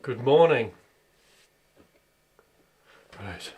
Good morning. Right.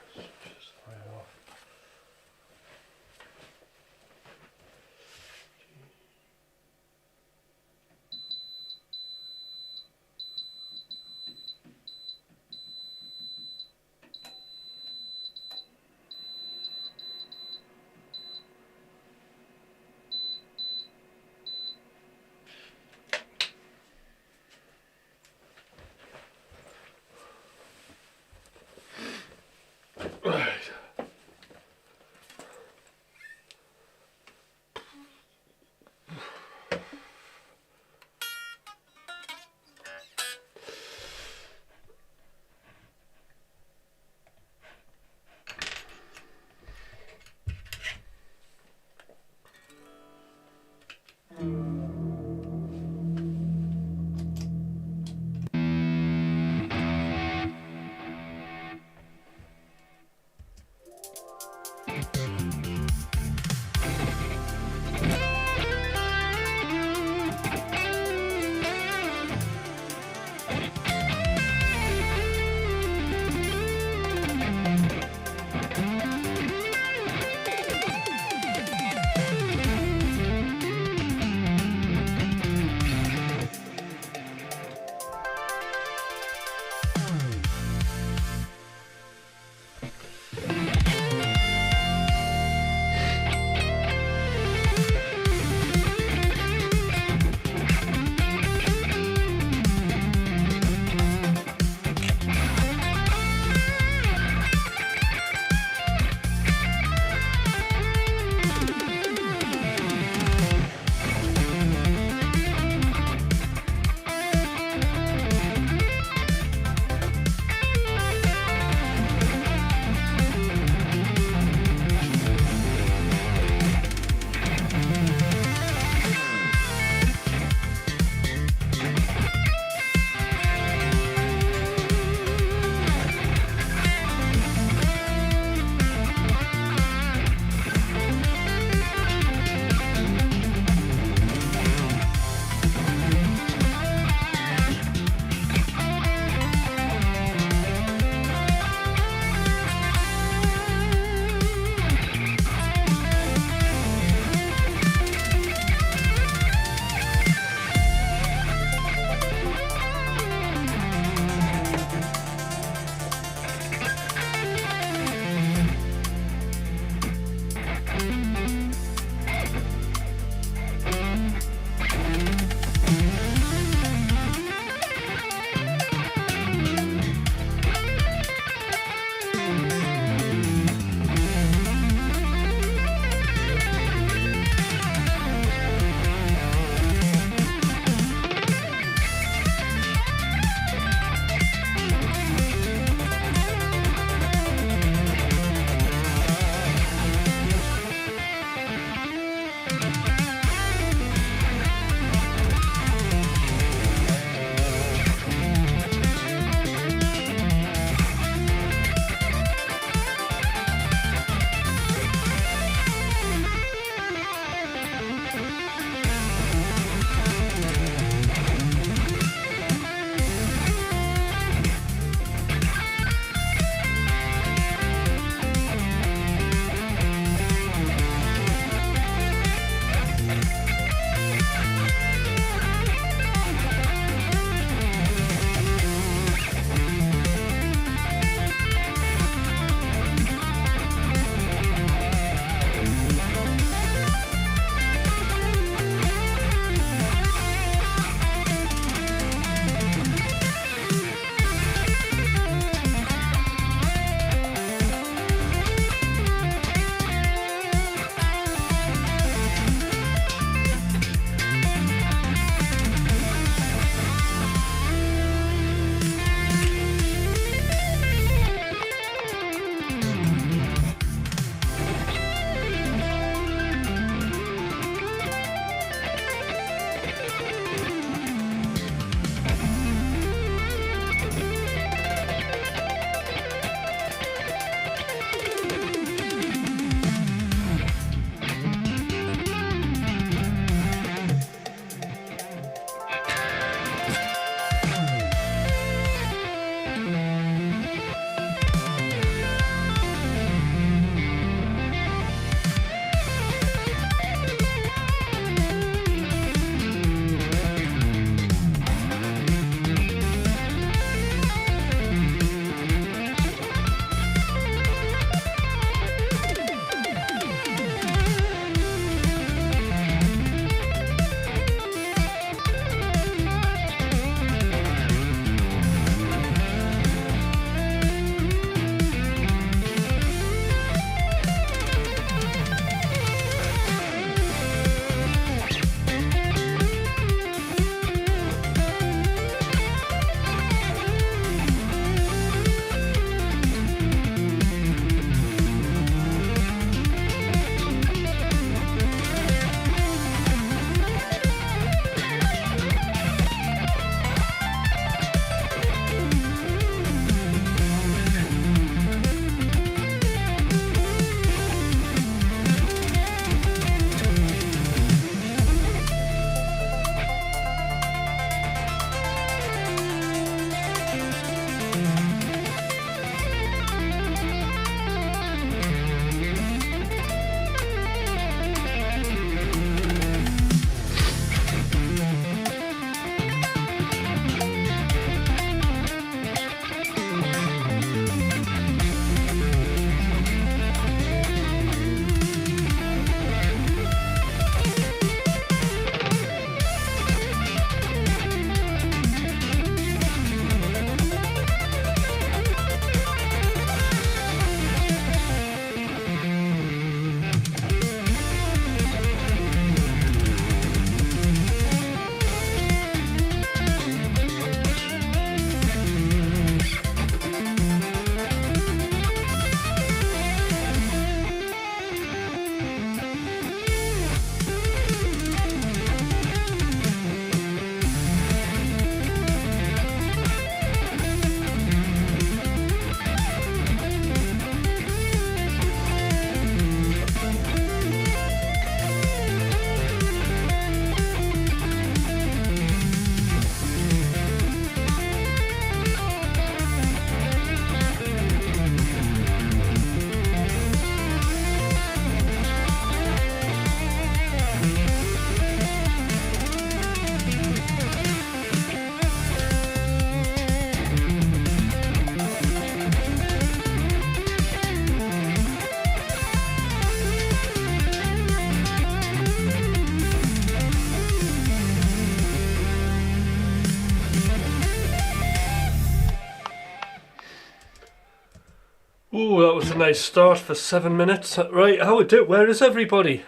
nice start for 7 minutes. Right, how we do? Where is everybody?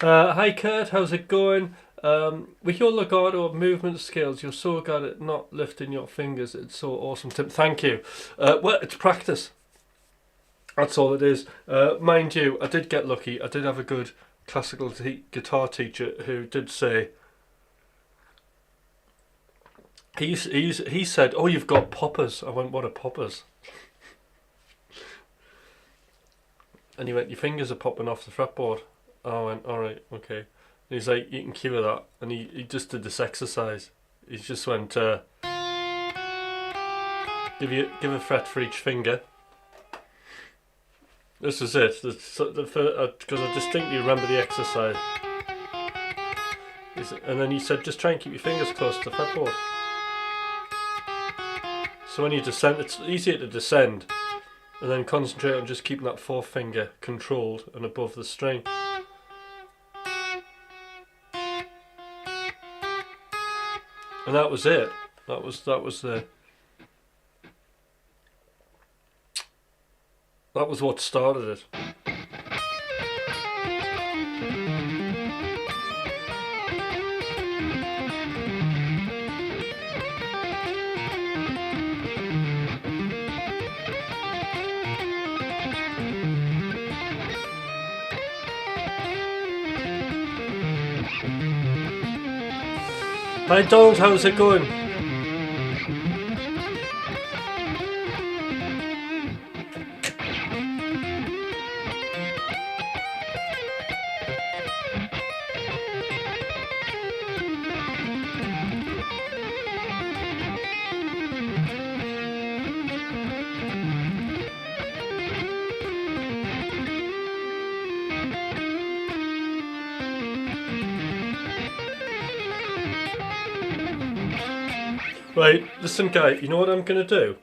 Hi Kurt, how's it going? With your legato movement skills, you're so good at not lifting your fingers. It's so awesome, Tim. Thank you. Well, it's practice. That's all it is. Mind you, I did get lucky. I did have a good classical guitar teacher who did say, he said, "Oh, you've got poppers." I went, "What are poppers?" And he went, "Your fingers are popping off the fretboard." I went, "All right, okay." And he's like, "You can cure that." And he just did this exercise. He just went, give a fret for each finger. This is it. Because I distinctly remember the exercise. And then he said, "Just try and keep your fingers close to the fretboard." So when you descend, it's easier to descend. And then concentrate on just keeping that fourth finger controlled and above the string. And that was it. That was what started it. Hi Donald, how's it going? Right, listen guy, you know what I'm going to do?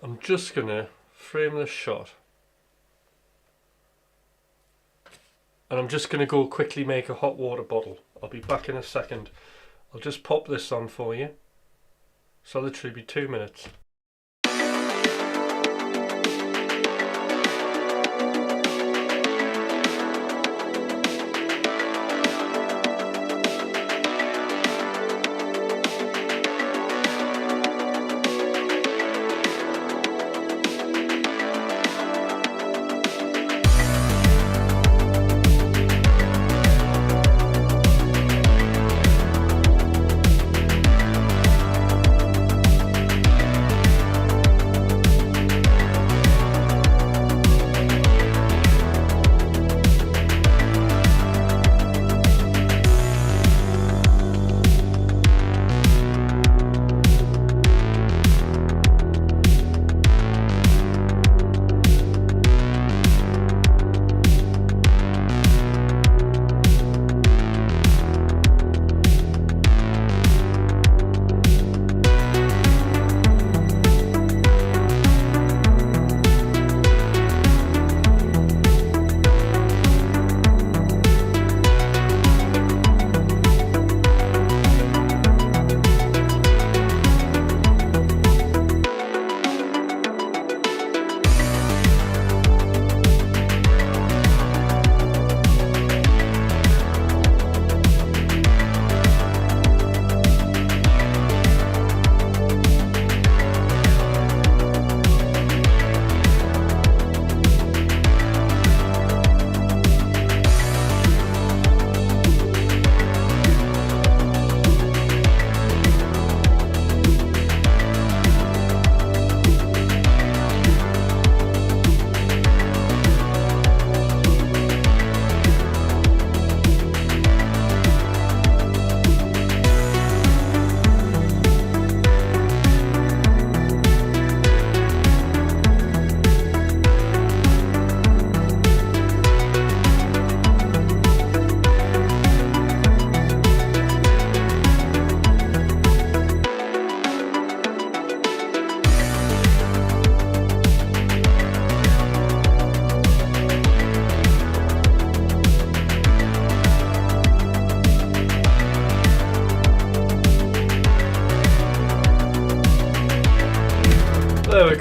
I'm just going to frame this shot. And I'm just going to go quickly make a hot water bottle. I'll be back in a second. I'll just pop this on for you. So it'll literally be 2 minutes.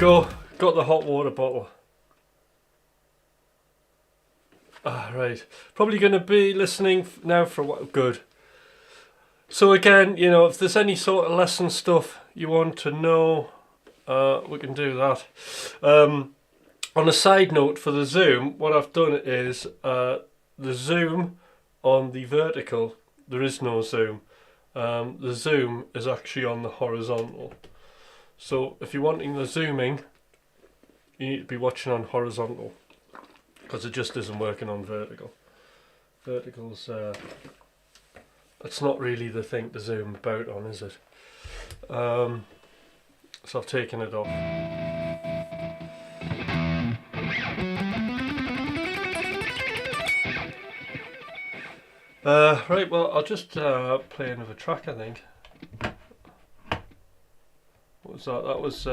go. Got the hot water bottle. Right. Probably going to be listening now for a while. Good. So again, you know, if there's any sort of lesson stuff you want to know, we can do that. On a side note for the zoom, what I've done is the zoom on the vertical, there is no zoom. The zoom is actually on the horizontal. So if you're wanting the zooming, you need to be watching on horizontal, because it just isn't working on vertical. Vertical's it's not really the thing to zoom about on, is it? So I've taken it off. Right, well, I'll just play another track, I think. What was that? That was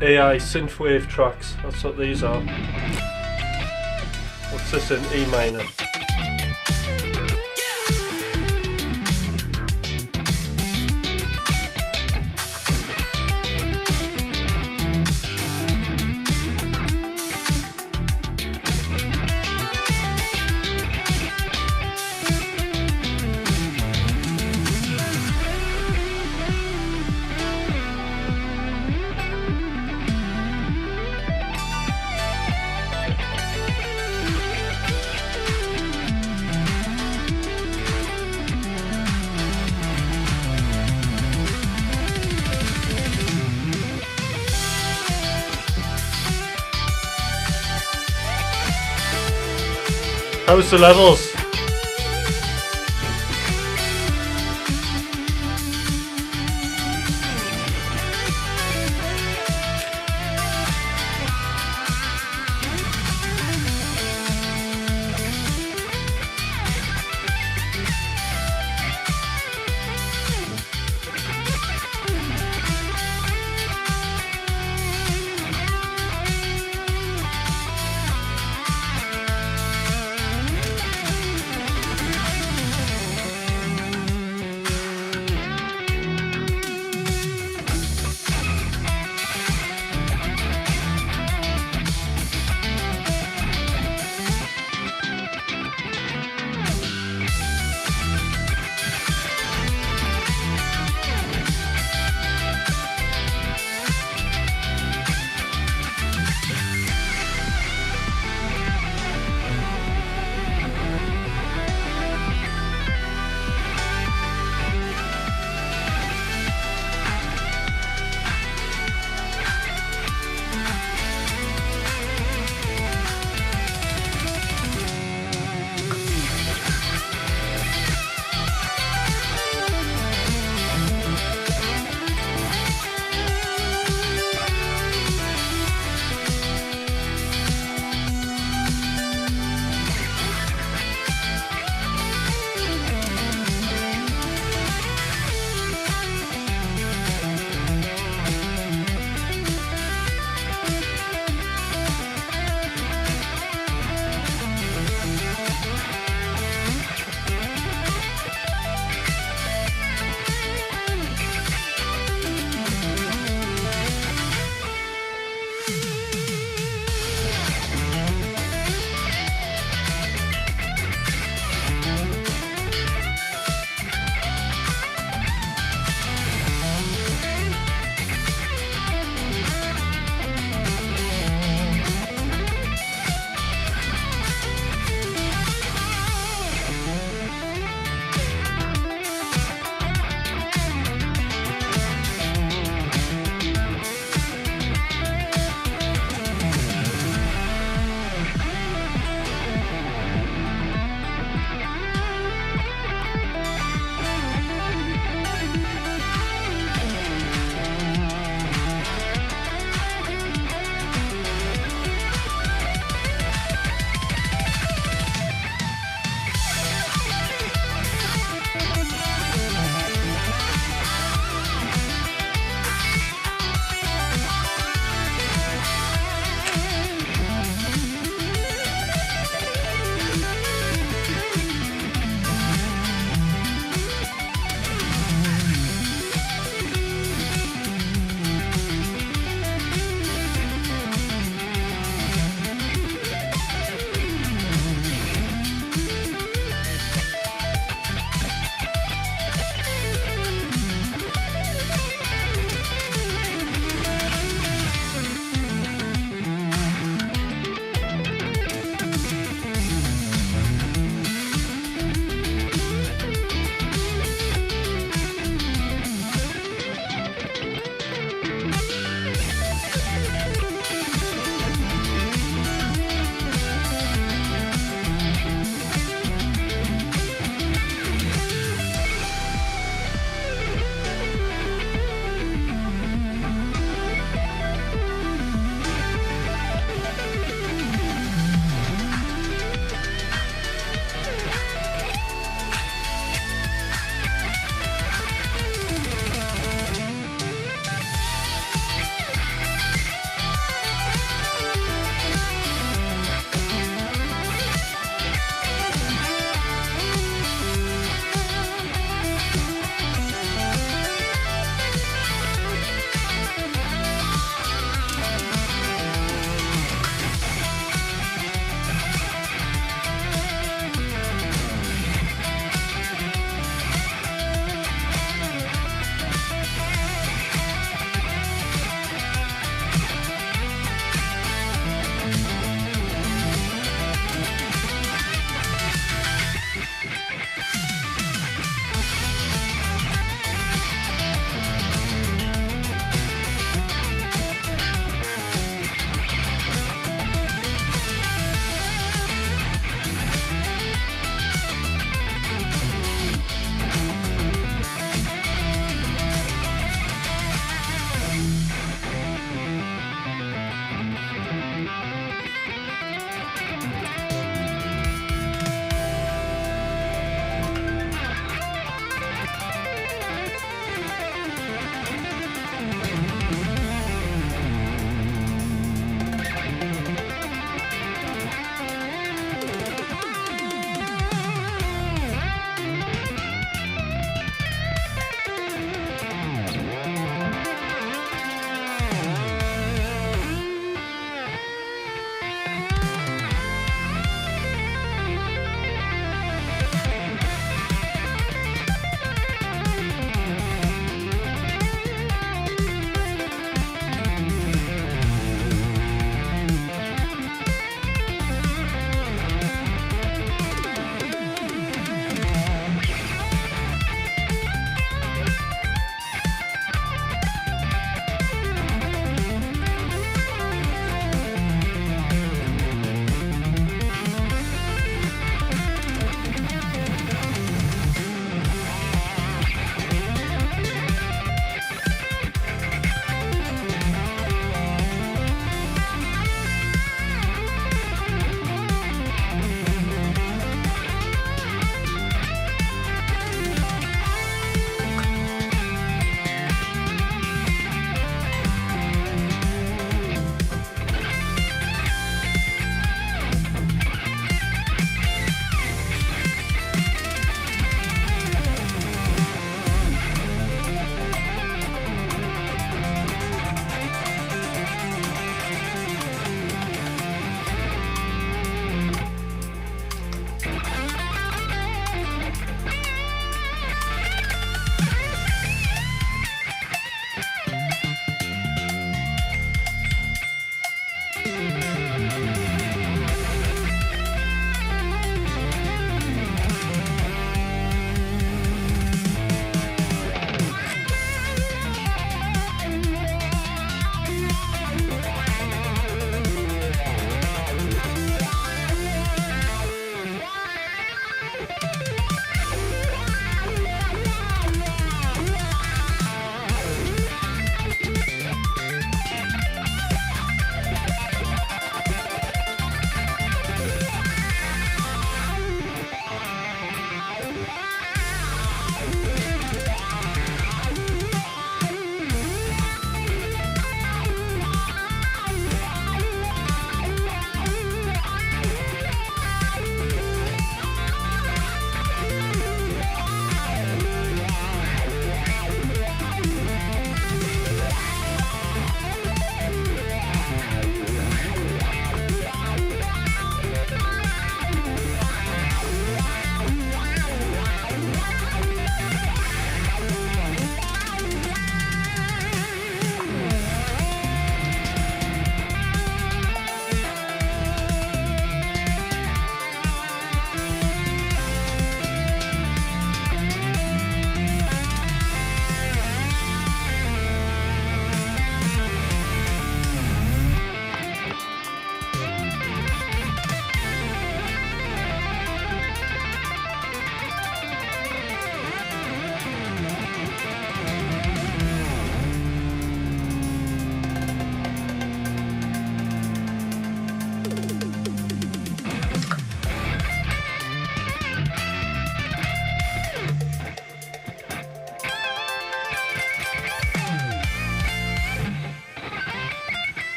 AI synthwave tracks. That's what these are. What's this in E minor? How's the levels?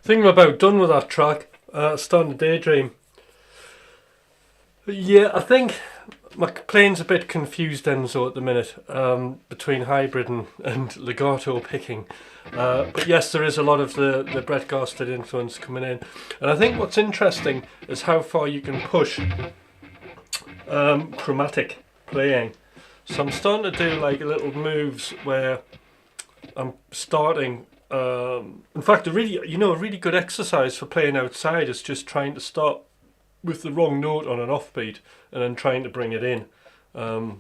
think I'm about done with that track. Starting to daydream. Yeah, I think my playing's a bit confused, Enzo, at the minute, between hybrid and legato picking. But yes, there is a lot of the Brett Gorsted influence coming in. And I think what's interesting is how far you can push chromatic playing. So I'm starting to do like little moves where I'm starting. In fact, a really good exercise for playing outside is just trying to start with the wrong note on an offbeat and then trying to bring it in. I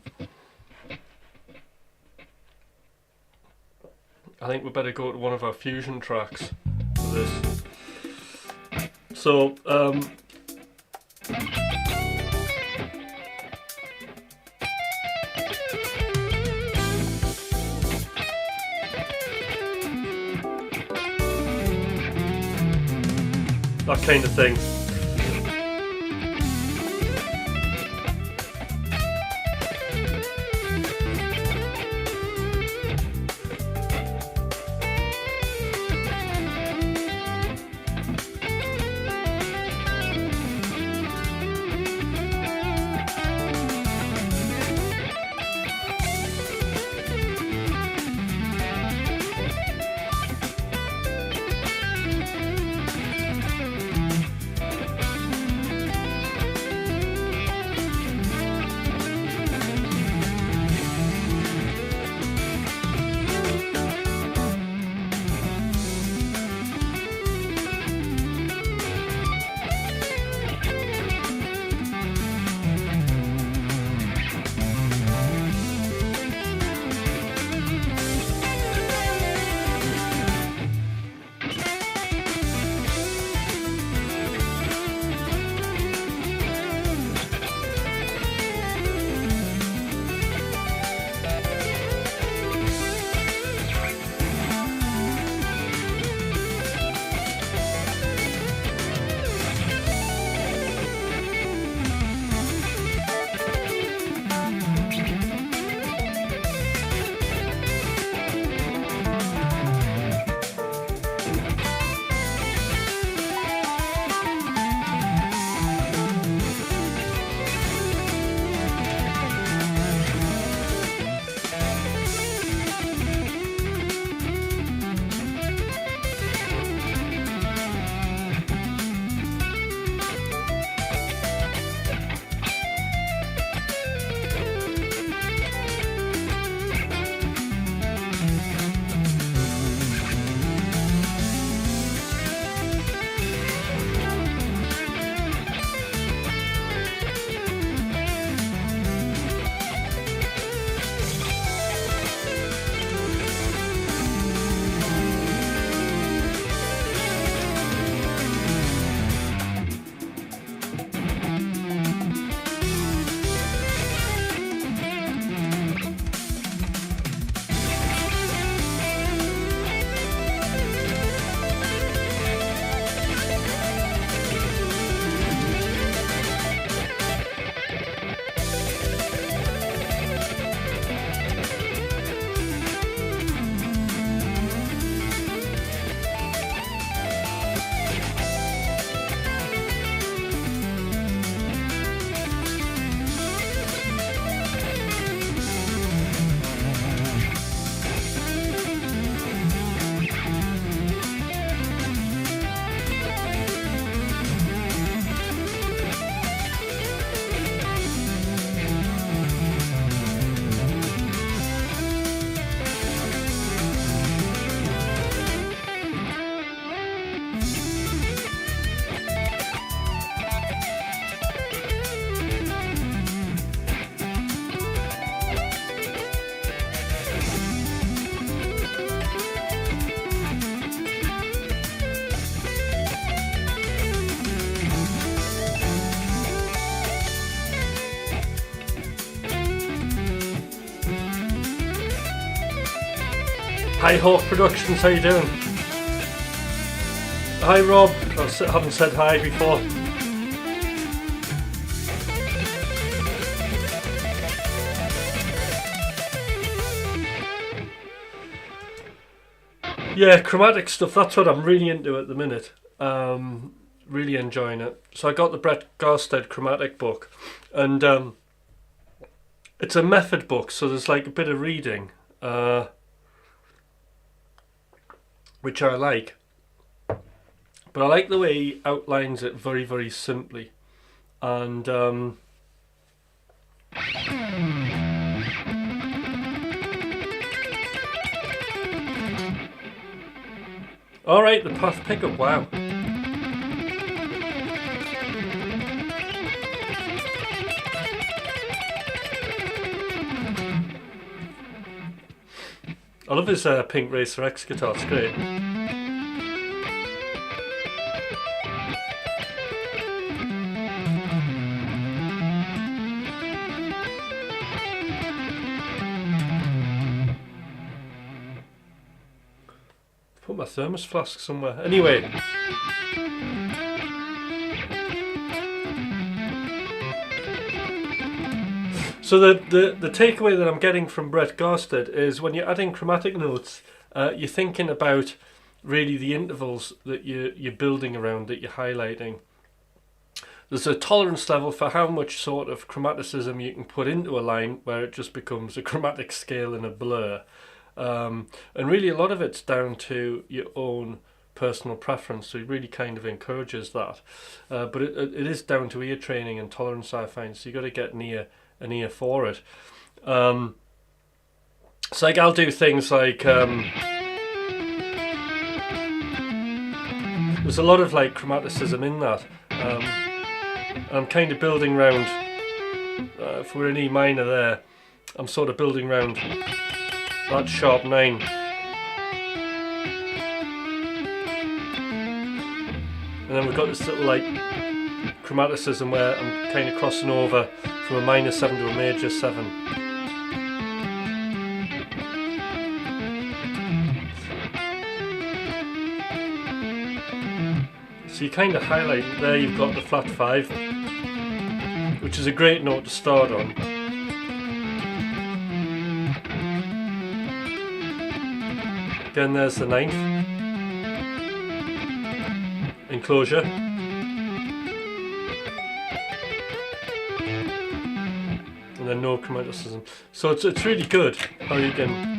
think we better go to one of our fusion tracks for this. So, that kind of thing. Hi Hawk Productions, how you doing? Hi Rob, I haven't said hi before. Yeah, chromatic stuff, that's what I'm really into at the minute. Really enjoying it. So I got the Brett Garsted chromatic book, and it's a method book, so there's like a bit of reading, which I like. But I like the way he outlines it very, very simply. And alright, the path pickup, wow. I love his Pink Racer X guitar, it's great. Put my thermos flask somewhere. Anyway. So the takeaway that I'm getting from Brett Garsted is when you're adding chromatic notes, you're thinking about really the intervals that you're building around, that you're highlighting. There's a tolerance level for how much sort of chromaticism you can put into a line where it just becomes a chromatic scale in a blur. And really a lot of it's down to your own personal preference, so it really kind of encourages that. But it is down to ear training and tolerance, I find, so you got to get an ear for it. So like I'll do things like there's a lot of like chromaticism in that. I'm kind of building round, if we're in E minor there, I'm sort of building round that sharp 9. And then we've got this little like chromaticism where I'm kind of crossing over from a minor 7 to a major 7. So you kind of highlight there, you've got the flat 5, which is a great note to start on. Again, there's the 9th. Enclosure. And then no chromaticism. So it's really good how you can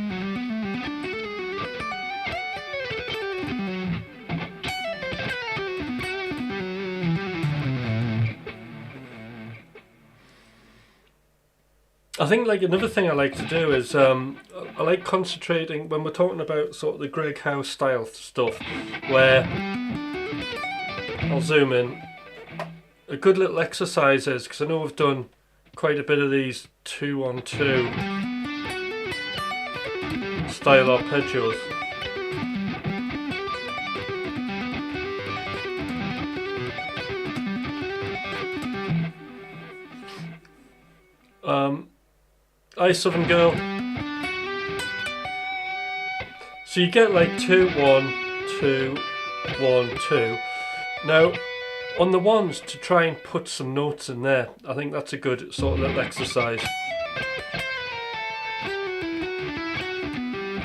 I think like another thing I like to do is I like concentrating when we're talking about sort of the Greg House style stuff, where I'll zoom in. A good little exercise is, because I know we've done quite a bit of these 2-on-2 style arpeggios. I Southern Girl. So you get like 2, 1, 2, 1, 2. Now, on the ones, to try and put some notes in there, I think that's a good sort of little exercise.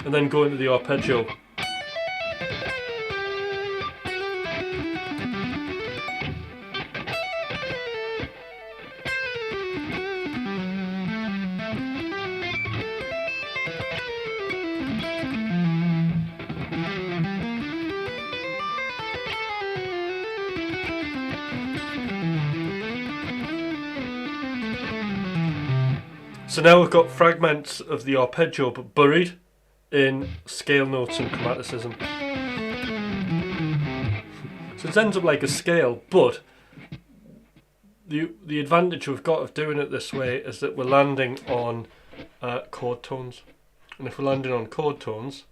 And then go into the arpeggio. So now we've got fragments of the arpeggio but buried in scale notes and chromaticism. So it ends up like a scale, but the advantage we've got of doing it this way is that we're landing on chord tones. And if we're landing on chord tones,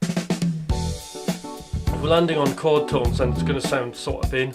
then it's going to sound sort of in.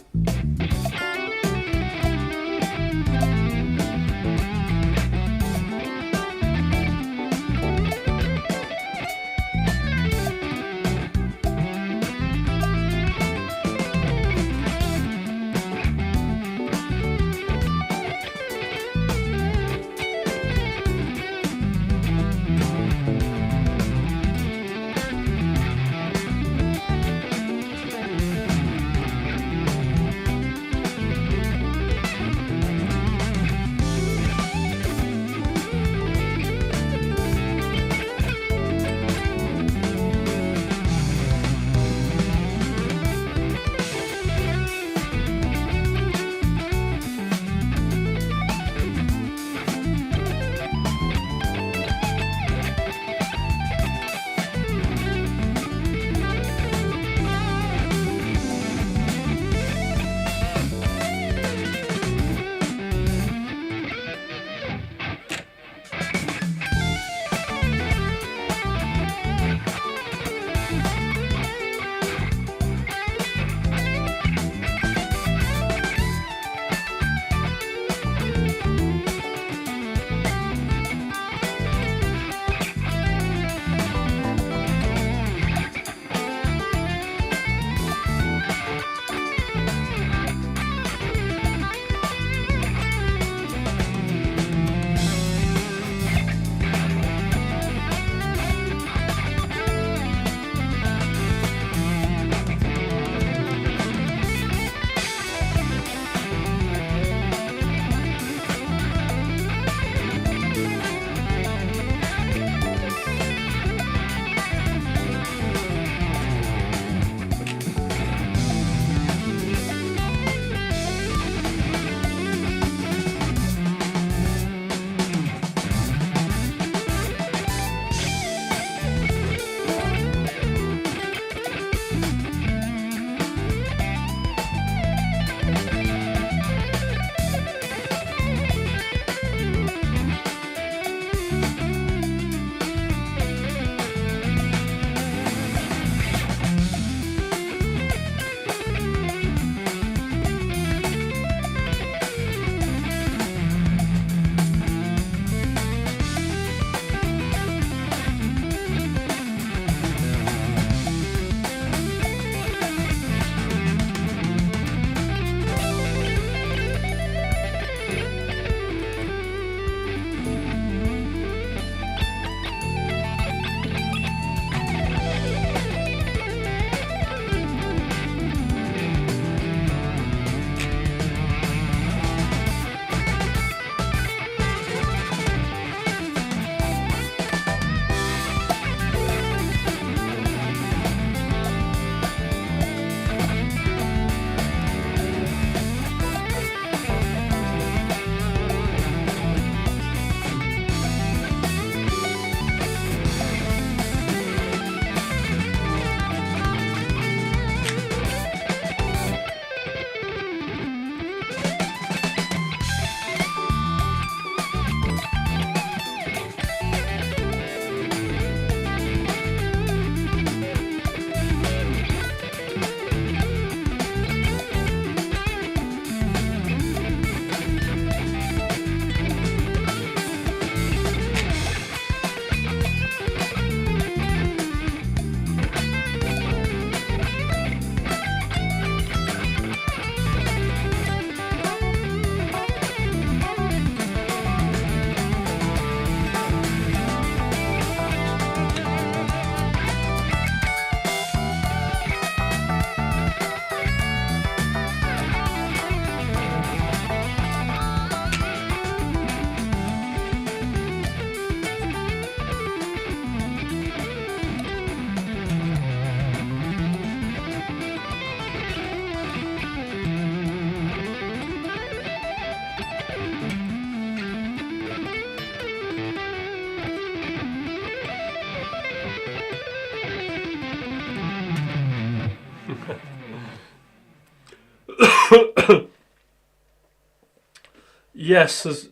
Yes, there's,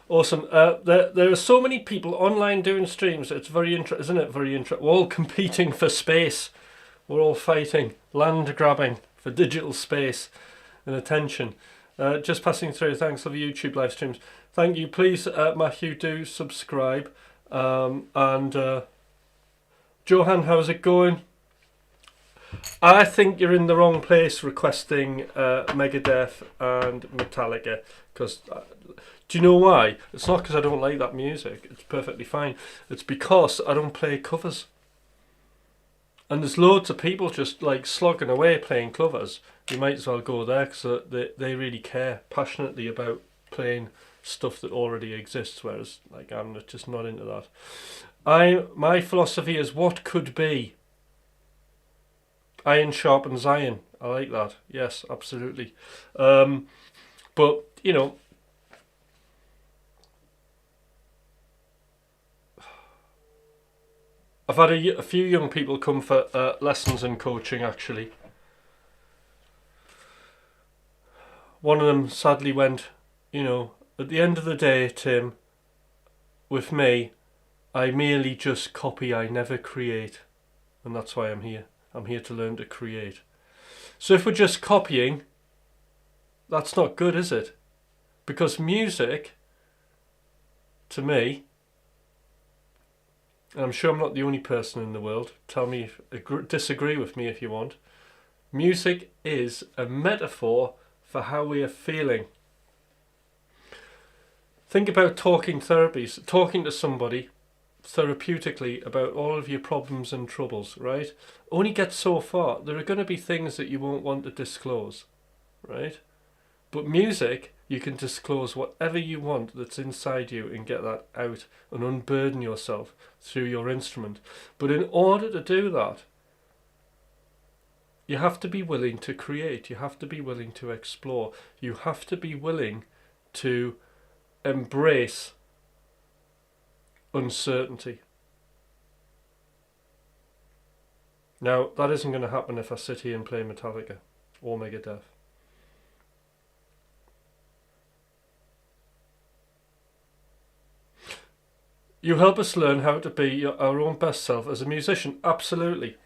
awesome. There are so many people online doing streams. It's very interesting, isn't it? Very interesting. We're all competing for space. We're all fighting, land grabbing for digital space and attention. Just passing through. Thanks for the YouTube live streams. Thank you. Please, Matthew, do subscribe. And Johan, how's it going? I think you're in the wrong place requesting Megadeth and Metallica. Because do you know why? It's not because I don't like that music. It's perfectly fine. It's because I don't play covers. And there's loads of people just like slogging away playing covers. You might as well go there because they really care passionately about playing stuff that already exists, whereas like I'm just not into that. My philosophy is what could be. Iron sharpens iron. I like that. Yes, absolutely. But you know, I've had a few young people come for lessons and coaching actually. One of them sadly went, you know, at the end of the day, Tim, with me, I merely just copy, I never create. And that's why I'm here. I'm here to learn to create. So if we're just copying, that's not good, is it? Because music, to me, and I'm sure I'm not the only person in the world, tell me, disagree with me if you want, music is a metaphor for how we are feeling. Think about talking therapies, talking to somebody therapeutically about all of your problems and troubles, right? Only get so far. There are going to be things that you won't want to disclose, right? But music, you can disclose whatever you want that's inside you and get that out and unburden yourself through your instrument. But in order to do that, you have to be willing to create. You have to be willing to explore. You have to be willing to embrace uncertainty. Now, that isn't going to happen if I sit here and play Metallica or Megadeth. You help us learn how to be our own best self as a musician. Absolutely.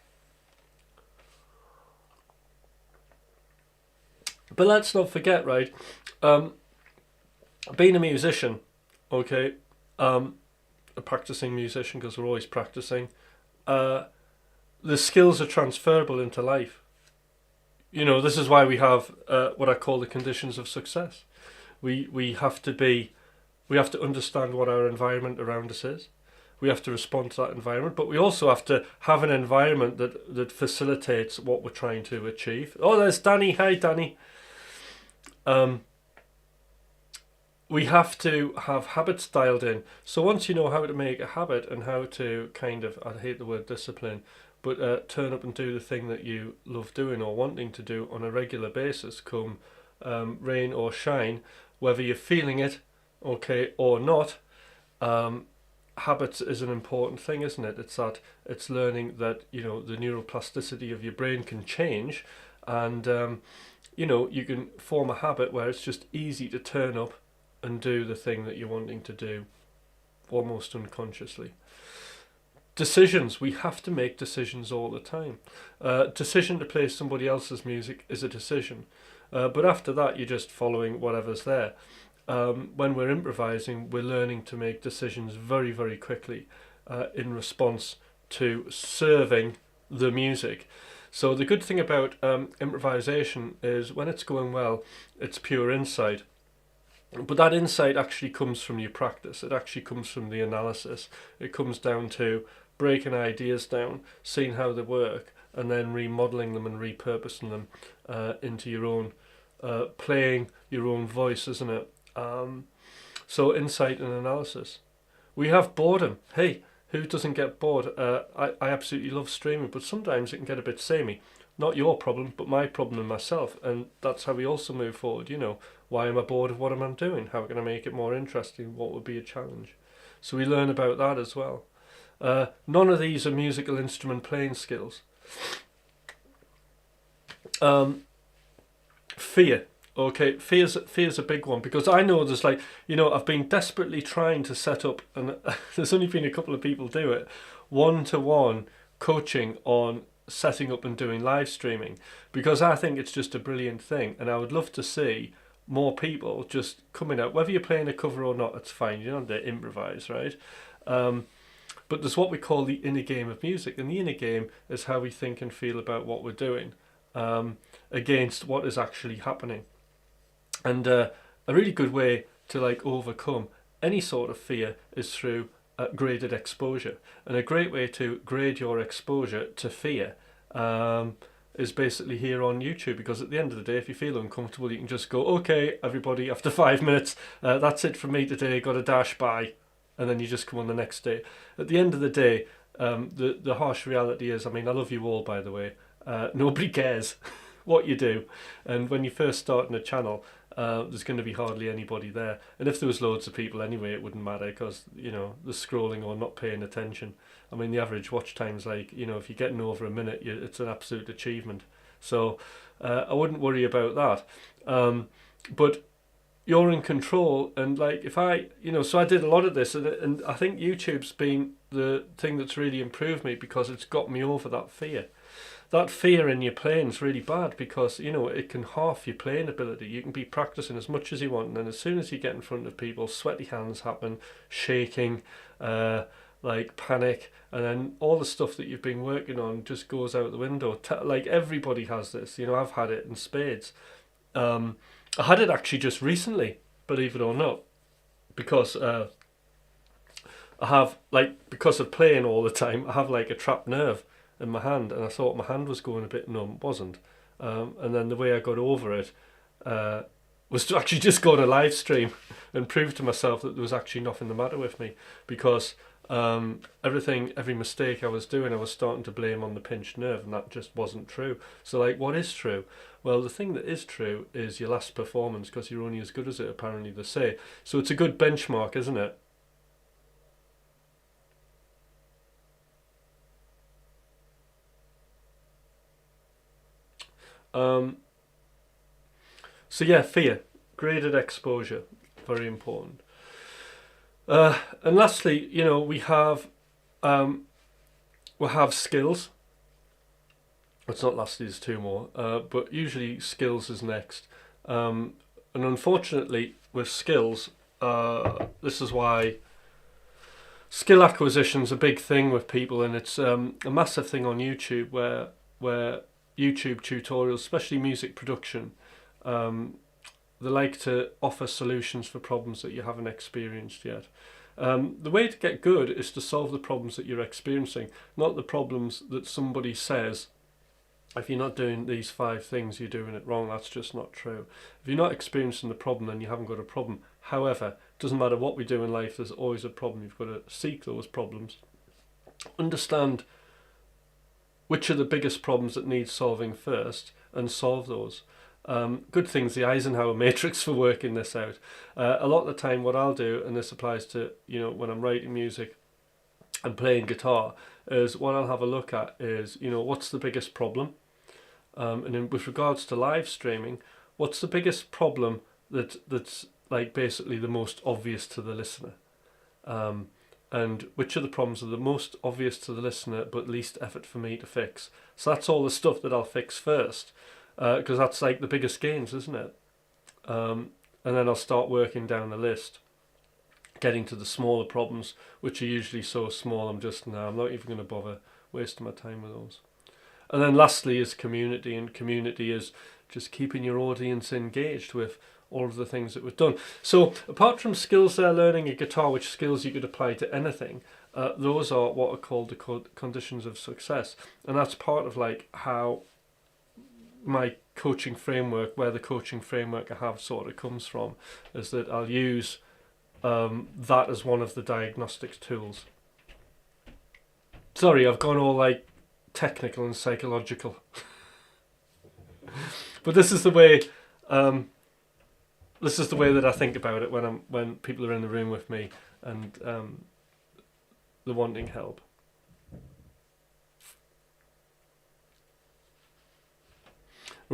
But let's not forget, right, being a musician, okay, a practicing musician, because we're always practicing, the skills are transferable into life. You know, this is why we have what I call the conditions of success. We have to understand what our environment around us is. We have to respond to that environment, but we also have to have an environment that facilitates what we're trying to achieve. Oh, there's Danny. Hi, Danny. We have to have habits dialed in. So once you know how to make a habit and how to kind of, I hate the word discipline, but turn up and do the thing that you love doing or wanting to do on a regular basis, come rain or shine, whether you're feeling it, okay, or not, habits is an important thing, isn't it? It's learning that, you know, the neuroplasticity of your brain can change, and you know, you can form a habit where it's just easy to turn up and do the thing that you're wanting to do almost unconsciously. Decisions. We have to make decisions all the time. Decision to play somebody else's music is a decision. But after that, you're just following whatever's there. When we're improvising, we're learning to make decisions very, very quickly in response to serving the music. So the good thing about improvisation is when it's going well, it's pure insight. But that insight actually comes from your practice. It actually comes from the analysis. It comes down to breaking ideas down, seeing how they work, and then remodeling them and repurposing them into your own, playing your own voice, isn't it? So insight and analysis. We have boredom. Hey, who doesn't get bored? I absolutely love streaming, but sometimes it can get a bit samey. Not your problem, but my problem and myself. And that's how we also move forward, you know. Why am I bored of what am I doing? How can I make it more interesting? What would be a challenge? So we learn about that as well. None of these are musical instrument playing skills. Um, Fear. Okay, fear's a big one, because I know there's like, I've been desperately trying to set up, and there's only been a couple of people do it, one-to-one coaching on setting up and doing live streaming, because I think it's just a brilliant thing, and I would love to see more people just coming out, whether you're playing a cover or not, it's fine, you don't have to improvise, right? But there's what we call the inner game of music, and the inner game is how we think and feel about what we're doing, against what is actually happening. And a really good way to like overcome any sort of fear is through graded exposure. And a great way to grade your exposure to fear is basically here on YouTube, because at the end of the day, if you feel uncomfortable, you can just go, okay, everybody, after 5 minutes, that's it from me today, got a dash, bye. And then you just come on the next day. At the end of the day, the harsh reality is, I mean, I love you all, by the way, nobody cares what you do. And when you first start in a channel, there's going to be hardly anybody there. And if there was loads of people anyway, it wouldn't matter, because, they're scrolling or not paying attention. I mean, the average watch time's like, if you're getting over a minute, it's an absolute achievement. So I wouldn't worry about that. But you're in control, and like if I, so I did a lot of this, and I think YouTube's been the thing that's really improved me, because it's got me over that fear. That fear in your playing is really bad, because it can half your playing ability. You can be practicing as much as you want, and then as soon as you get in front of people, sweaty hands happen, shaking, like panic, and then all the stuff that you've been working on just goes out the window. Like everybody has this, I've had it in spades. I had it actually just recently, believe it or not, because I have, like, because of playing all the time, I have like a trapped nerve in my hand, and I thought my hand was going a bit numb. It wasn't. And then the way I got over it was to actually just go on a live stream and prove to myself that there was actually nothing the matter with me, because every mistake I was doing, I was starting to blame on the pinched nerve, and that just wasn't true. So like, what is true? Well, the thing that is true is your last performance, because you're only as good as it, apparently they say. So it's a good benchmark, isn't it? So yeah, fear, graded exposure, very important. And lastly, we have skills. It's not lastly, there's two more, but usually skills is next. And unfortunately, with skills, this is why skill acquisition's a big thing with people, and it's a massive thing on YouTube, where YouTube tutorials, especially music production, they like to offer solutions for problems that you haven't experienced yet. The way to get good is to solve the problems that you're experiencing, not the problems that somebody says. If you're not doing these 5 things, you're doing it wrong. That's just not true. If you're not experiencing the problem, then you haven't got a problem. However, it doesn't matter what we do in life, there's always a problem. You've got to seek those problems. Understand which are the biggest problems that need solving first, and solve those. Good thing's the Eisenhower matrix for working this out. A lot of the time what I'll do, and this applies to, when I'm writing music and playing guitar, is what I'll have a look at is, what's the biggest problem? And then with regards to live streaming, what's the biggest problem that's like basically the most obvious to the listener? And which of the problems are the most obvious to the listener but least effort for me to fix? So that's all the stuff that I'll fix first, because that's like the biggest gains, isn't it? And then I'll start working down the list, getting to the smaller problems, which are usually so small I'm not even going to bother wasting my time with those. And then lastly is community, and community is just keeping your audience engaged with all of the things that we've done. So apart from skills they're learning a guitar, which skills you could apply to anything, those are what are called the conditions of success. And that's part of like how my coaching framework, where the coaching framework I have sort of comes from, is that I'll use that as one of the diagnostics tools. Sorry, I've gone all like technical and psychological. But this is the way that I think about it when people are in the room with me and they're wanting help.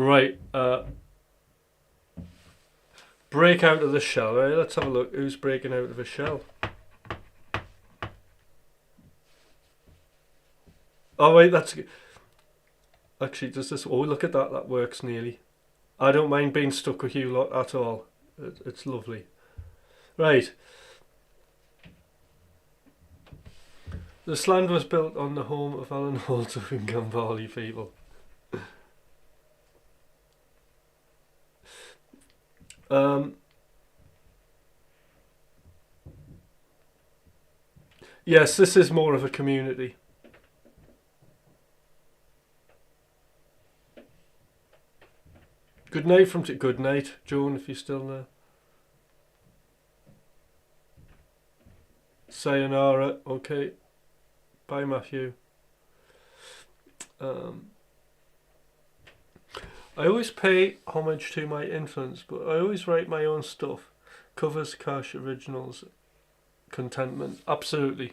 Right, break out of the shell. Right, let's have a look. Who's breaking out of a shell? Oh wait, that's actually, does this? Oh, look at that. That works nearly. I don't mind being stuck with you lot at all. It's lovely. Right. This land was built on the home of Alan Holter and Gambali people. Yes, this is more of a community. Good night from good night, Joan, if you're still there. Sayonara, okay. Bye, Matthew. I always pay homage to my influence, but I always write my own stuff. Covers, cash, originals, contentment. Absolutely.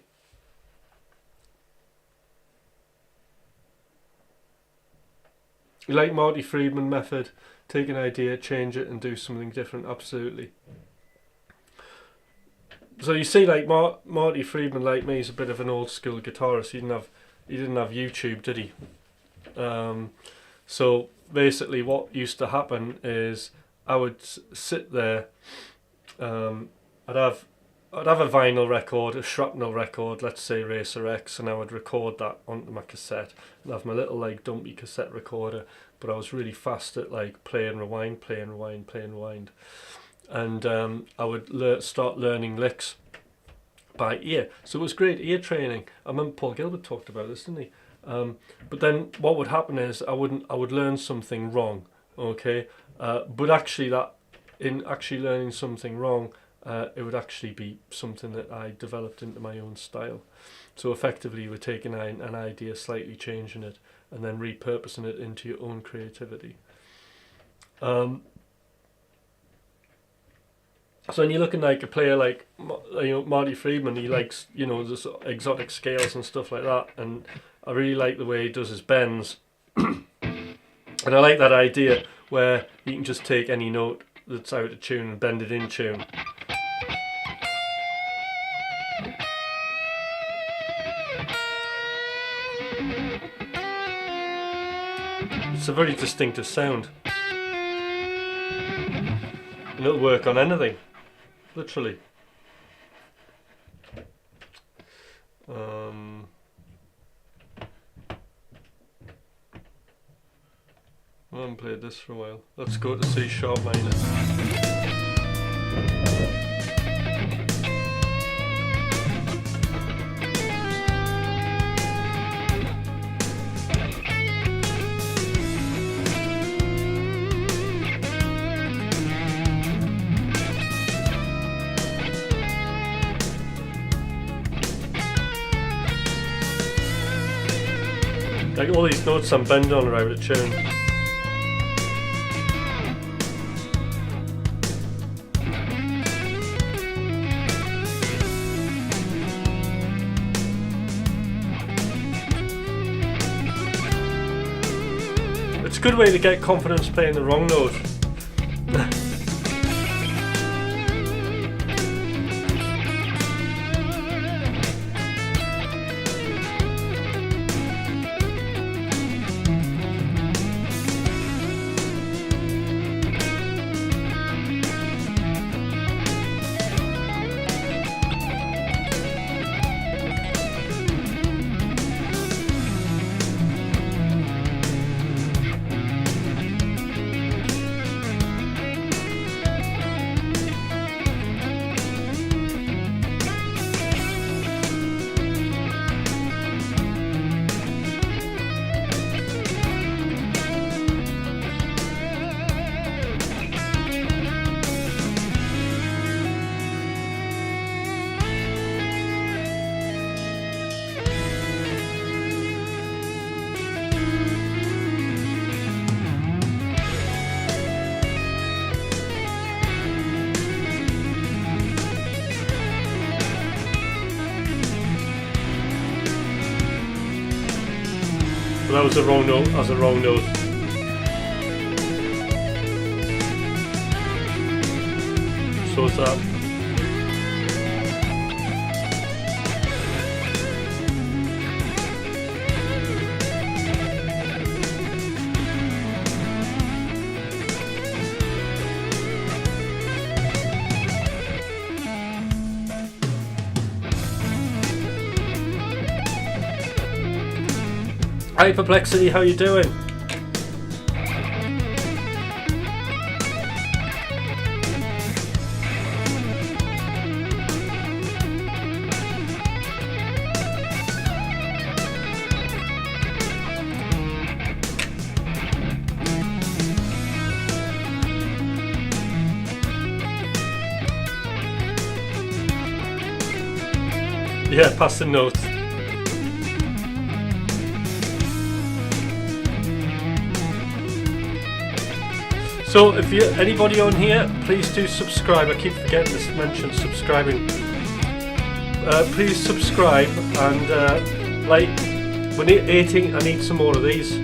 You like Marty Friedman method? Take an idea, change it, and do something different. Absolutely. So you see, like Marty Friedman, like me, is a bit of an old school guitarist. He didn't have YouTube, did he? So basically, what used to happen is I would sit there. I'd have a vinyl record, a shrapnel record, let's say Racer X, and I would record that onto my cassette. And have my little like dumpy cassette recorder, but I was really fast at like play and rewind, play and rewind, play and rewind. And I would start learning licks by ear. So it was great ear training. I remember Paul Gilbert talked about this, didn't he? But then what would happen is I would learn something wrong, okay? But actually in learning something wrong, it would actually be something that I developed into my own style. So effectively you were taking an idea, slightly changing it, and then repurposing it into your own creativity. So when you're looking like a player like Marty Friedman, he likes this exotic scales and stuff like that, and I really like the way he does his bends. And I like that idea where you can just take any note that's out of tune and bend it in tune. It's a very distinctive sound. And it'll work on anything, literally. I haven't played this for a while. Let's go to C sharp minor. Like all these notes I'm bending on are out of tune. It's a good way to get confidence playing the wrong note. That was a wrong note. That's a wrong note. so's that. Hi Perplexity, how you doing? Yeah, pass the notes. So if you anybody on here, please do subscribe. I keep forgetting to mention subscribing. Please subscribe and like, we're eating. I need some more of these.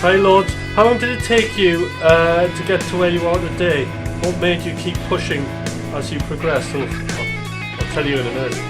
Hi Lords, how long did it take you to get to where you are today? What made you keep pushing as you progress? I'll tell you in a minute.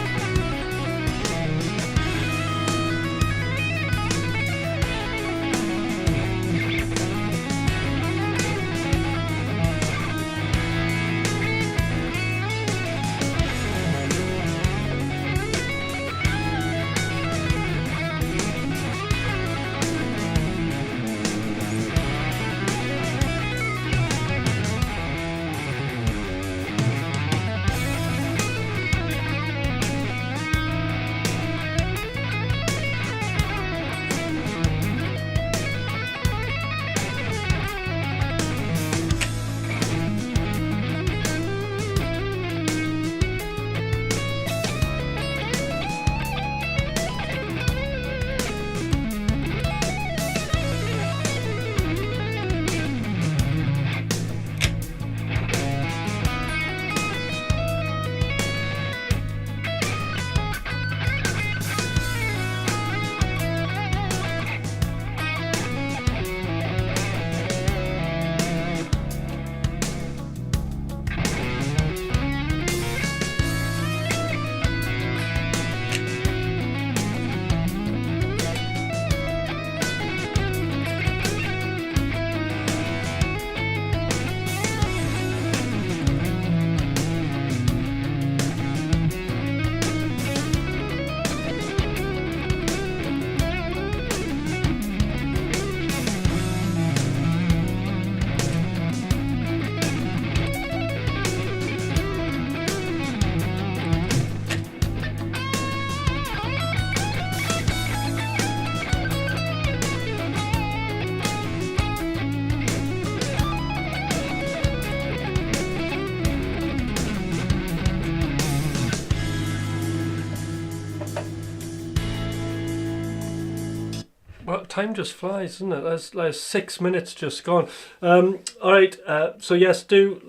Well, time just flies, isn't it? There's 6 minutes just gone. All right. So yes, do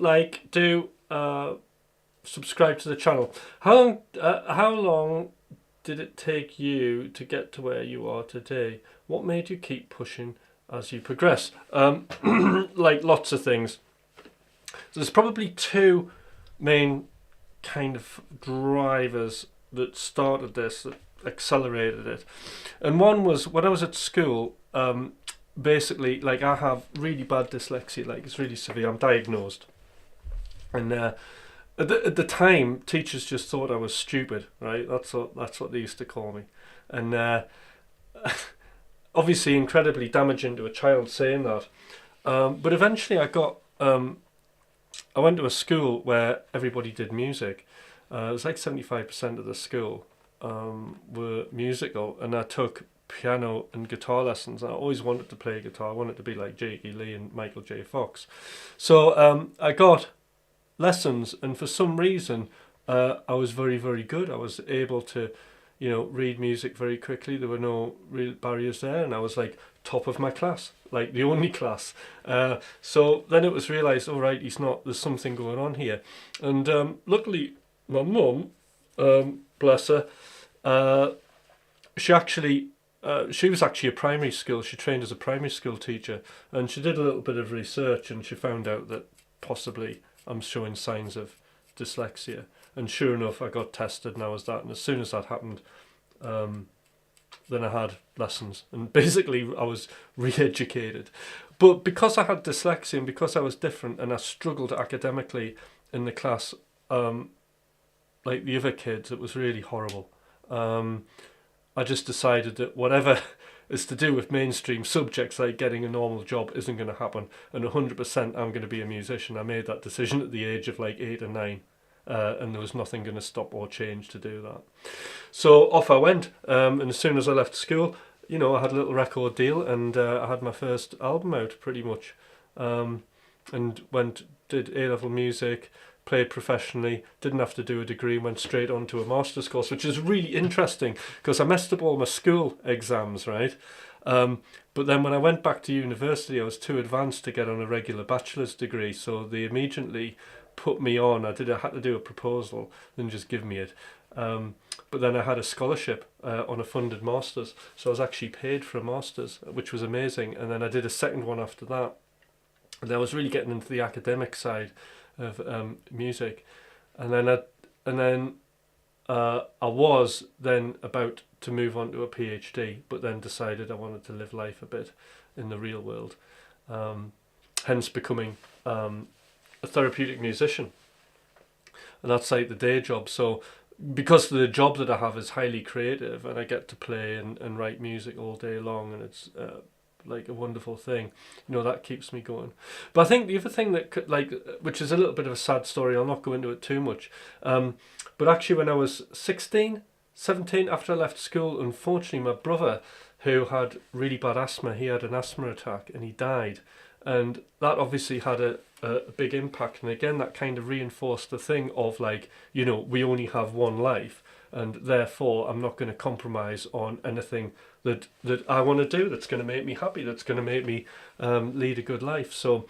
subscribe to the channel. How long did it take you to get to where you are today? What made you keep pushing as you progress? Like lots of things. So there's probably two main kind of drivers that started this, that accelerated it. And one was when I was at school, basically, like, I have really bad dyslexia, like it's really severe. I'm diagnosed. And at the time, teachers just thought I was stupid, right? That's what they used to call me. And obviously incredibly damaging to a child saying that. But eventually I went to a school where everybody did music. It was like 75% of the school were musical, and I took piano and guitar lessons. I always wanted to play guitar. I wanted to be like J.E. Lee and Michael J. Fox. So I got lessons, and for some reason I was very, very good. I was able to, read music very quickly. There were no real barriers there, and I was like top of my class, like the only class. So then it was realised, all right, there's something going on here. And luckily, my mum, bless her, she was actually a primary school. She trained as a primary school teacher, and she did a little bit of research, and she found out that possibly I'm showing signs of dyslexia. And sure enough, I got tested, and I was that. And as soon as that happened, then I had lessons, and basically I was re-educated. But because I had dyslexia, and because I was different, and I struggled academically in the class, like the other kids, it was really horrible. I just decided that whatever is to do with mainstream subjects, like getting a normal job, isn't going to happen, and 100% I'm going to be a musician. I made that decision at the age of like 8 or 9. And there was nothing going to stop or change to do that. So off I went, and as soon as I left school, I had a little record deal, and I had my first album out pretty much, and did A-level music, played professionally, didn't have to do a degree, went straight on to a master's course, which is really interesting because I messed up all my school exams, right? But then when I went back to university, I was too advanced to get on a regular bachelor's degree, so they immediately put me on. I had to do a proposal, then just give me it. But then I had a scholarship on a funded master's, so I was actually paid for a master's, which was amazing. And then I did a second one after that, and I was really getting into the academic side of music. And then I was then about to move on to a PhD, but then decided I wanted to live life a bit in the real world, hence becoming a therapeutic musician. And that's like the day job. So because the job that I have is highly creative, and I get to play and write music all day long, and it's like a wonderful thing, that keeps me going. But I think the other thing that which is a little bit of a sad story, I'll not go into it too much, but actually when I was 16, 17, after I left school, unfortunately my brother, who had really bad asthma, he had an asthma attack and he died. And that obviously had a big impact. And again, that kind of reinforced the thing of like, we only have one life, and therefore I'm not going to compromise on anything that I want to do that's going to make me happy, that's going to make me lead a good life. So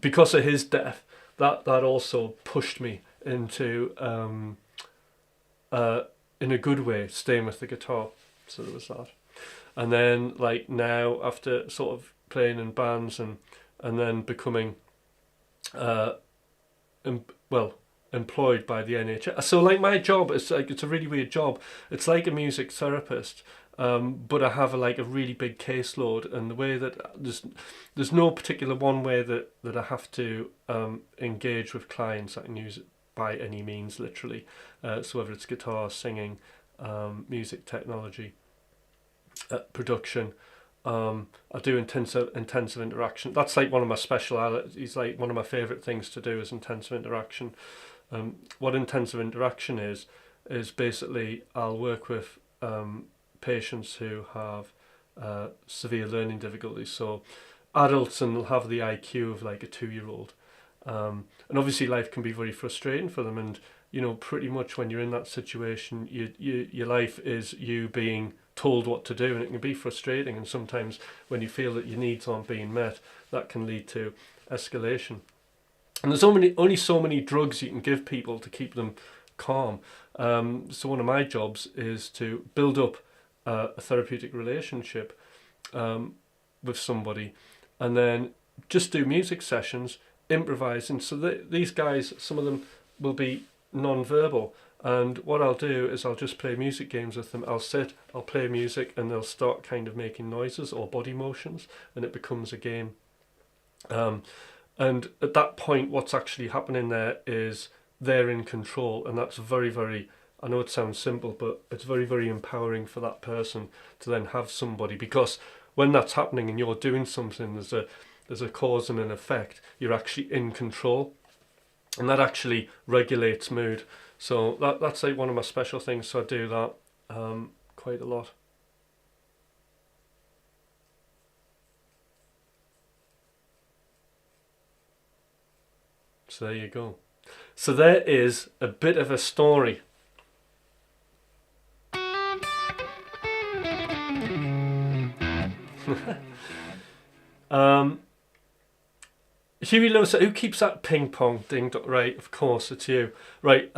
because of his death, that also pushed me into, in a good way, staying with the guitar. So there was that. And then like now, after sort of playing in bands and then becoming employed by the NHS. So like my job is like, it's a really weird job. It's like a music therapist, but I have a really big caseload, and the way that there's no particular one way that I have to engage with clients. I can use it by any means, literally. So whether it's guitar, singing, music technology, production, I do intensive interaction. That's like one of my specialities. Like one of my favourite things to do is intensive interaction. What intensive interaction is basically I'll work with patients who have severe learning difficulties. So adults, and they'll have the IQ of like a 2-year-old. And obviously life can be very frustrating for them, and pretty much when you're in that situation, your life is you being told what to do, and it can be frustrating. And sometimes when you feel that your needs aren't being met, that can lead to escalation. And there's only so many drugs you can give people to keep them calm. So one of my jobs is to build up a therapeutic relationship with somebody, and then just do music sessions, improvising. So these guys, some of them will be non-verbal, and what I'll do is I'll just play music games with them. I'll play music, and they'll start kind of making noises or body motions, and it becomes a game. And at that point, what's actually happening there is they're in control, and that's very, very, I know it sounds simple, but it's very, very empowering for that person to then have somebody, because when that's happening and you're doing something, there's a cause and an effect. You're actually in control, and that actually regulates mood. So that's like one of my special things. So I do that quite a lot. So there you go. So there is a bit of a story. Huey Lewis, who keeps that ping pong ding? Right, of course, it's you. Right,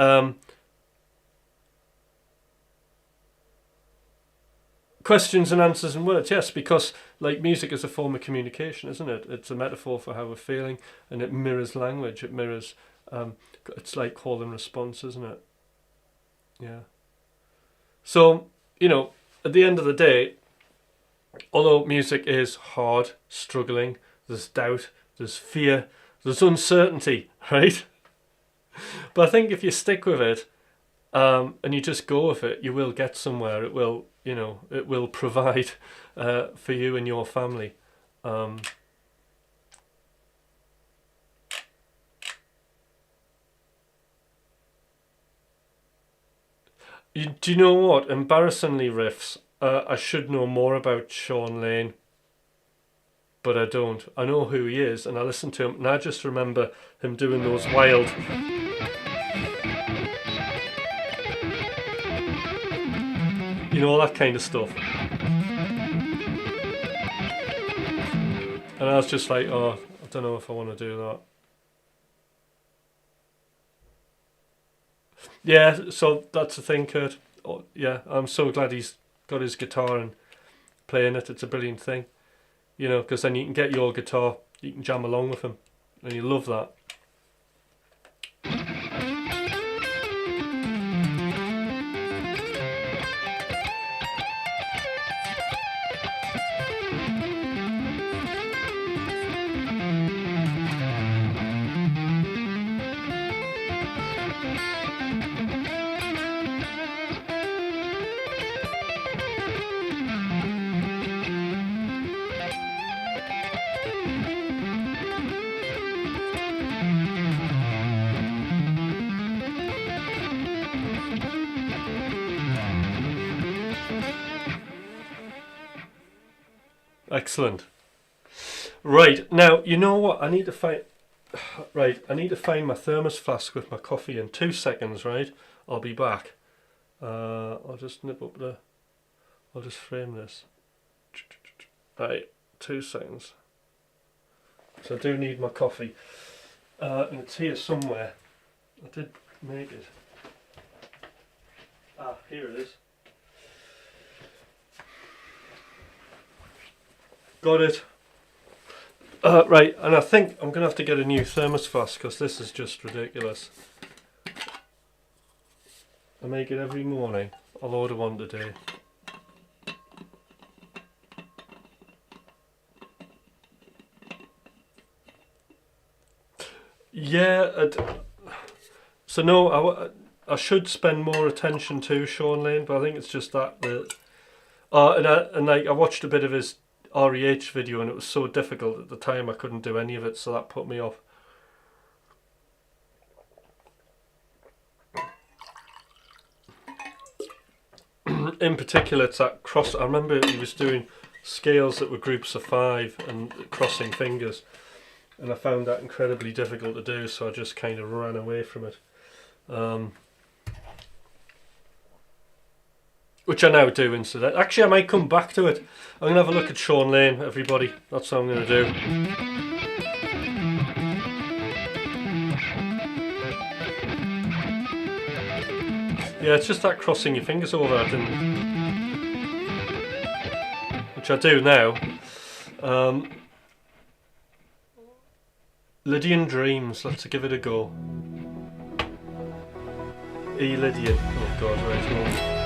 questions and answers and words, yes, because like music is a form of communication, isn't it? It's a metaphor for how we're feeling, and it mirrors language. It mirrors, it's like call and response, isn't it? Yeah. So, you know, at the end of the day, although music is hard, struggling, there's doubt, there's fear, there's uncertainty, right? But I think if you stick with it, and you just go with it, you will get somewhere. It will, you know, it will provide for you and your family. Do you know what? Embarrassingly, Riffs, I should know more about Sean Lane, but I don't. I know who he is, and I listen to him, and I just remember him doing those wild... You know, all that kind of stuff. And I was just like, oh, I don't know if I want to do that. Yeah, so that's the thing, Kurt. Oh, yeah, I'm so glad he's got his guitar and playing it. It's a brilliant thing. You know, because then you can get your guitar, you can jam along with him, and you love that. Excellent. Right, now, you know what? I need to find... Right, I need to find my thermos flask with my coffee in 2 seconds, right? I'll be back. I'll just nip up the... I'll just frame this. Right, 2 seconds. So I do need my coffee. And it's here somewhere. I did make it. Ah, here it is. Got it. Right, and I think I'm going to have to get a new thermos flask because this is just ridiculous. I make it every morning. I'll order one today. Yeah, so no, I should spend more attention to Sean Lane, but I think it's just that and like I watched a bit of his REH video and it was so difficult at the time I couldn't do any of it, so that put me off. In particular, it's that cross. I remember he was doing scales that were groups of 5 and crossing fingers, and I found that incredibly difficult to do, so I just kind of ran away from it. Which I now do instead. Actually, I might come back to it. I'm going to have a look at Sean Lane, everybody. That's what I'm going to do. Yeah, it's just that crossing your fingers over that, which I do now. Lydian Dreams, let's give it a go. E Lydian. Oh god, right, hold on.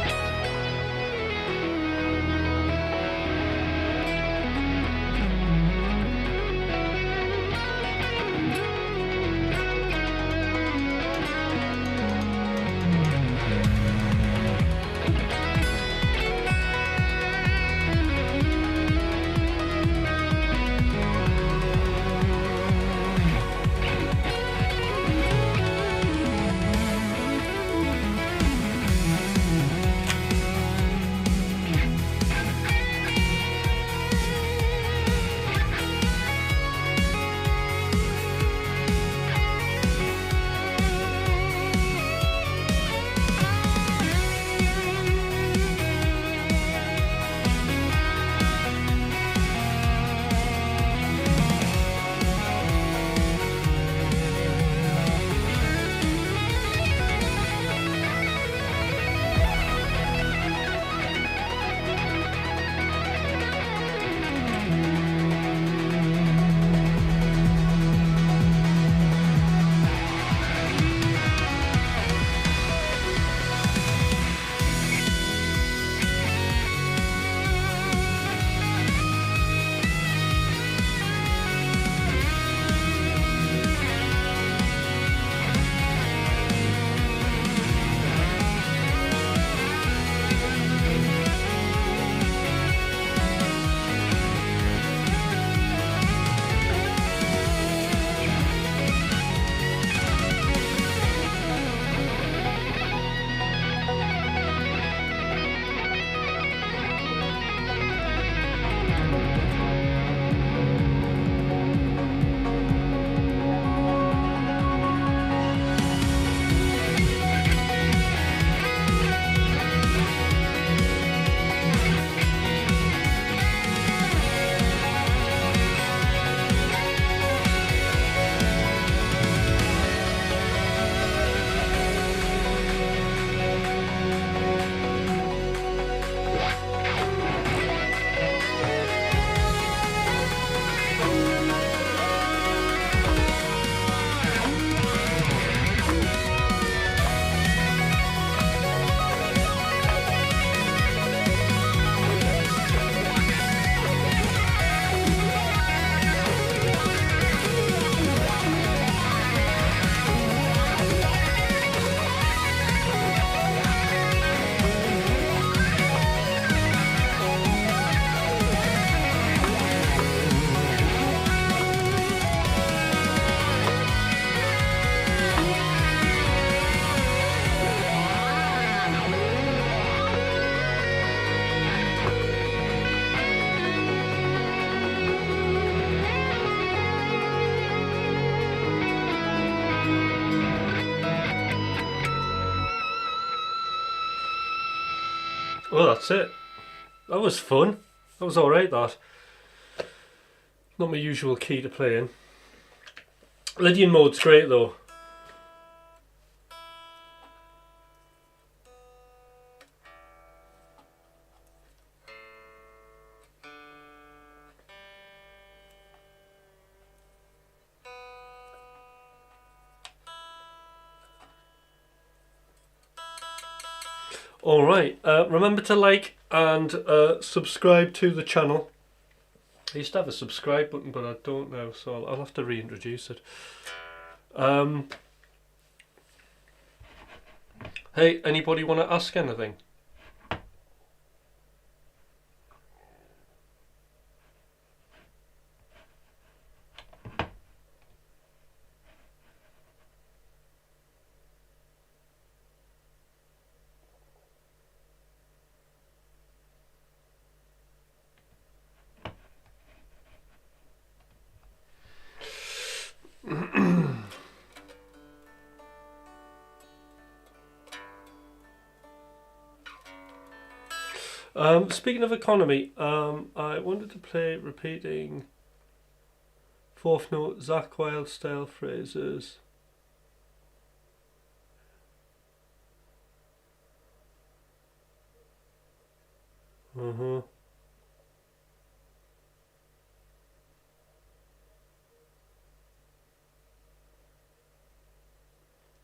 Well, that's it. That was fun. That was alright, that. Not my usual key to playing. Lydian mode's great though. Alright, remember to like and subscribe to the channel. I used to have a subscribe button, but I don't now, so I'll have to reintroduce it. Hey, anybody want to ask anything? Speaking of economy, I wanted to play repeating fourth note Zach Wilde style phrases.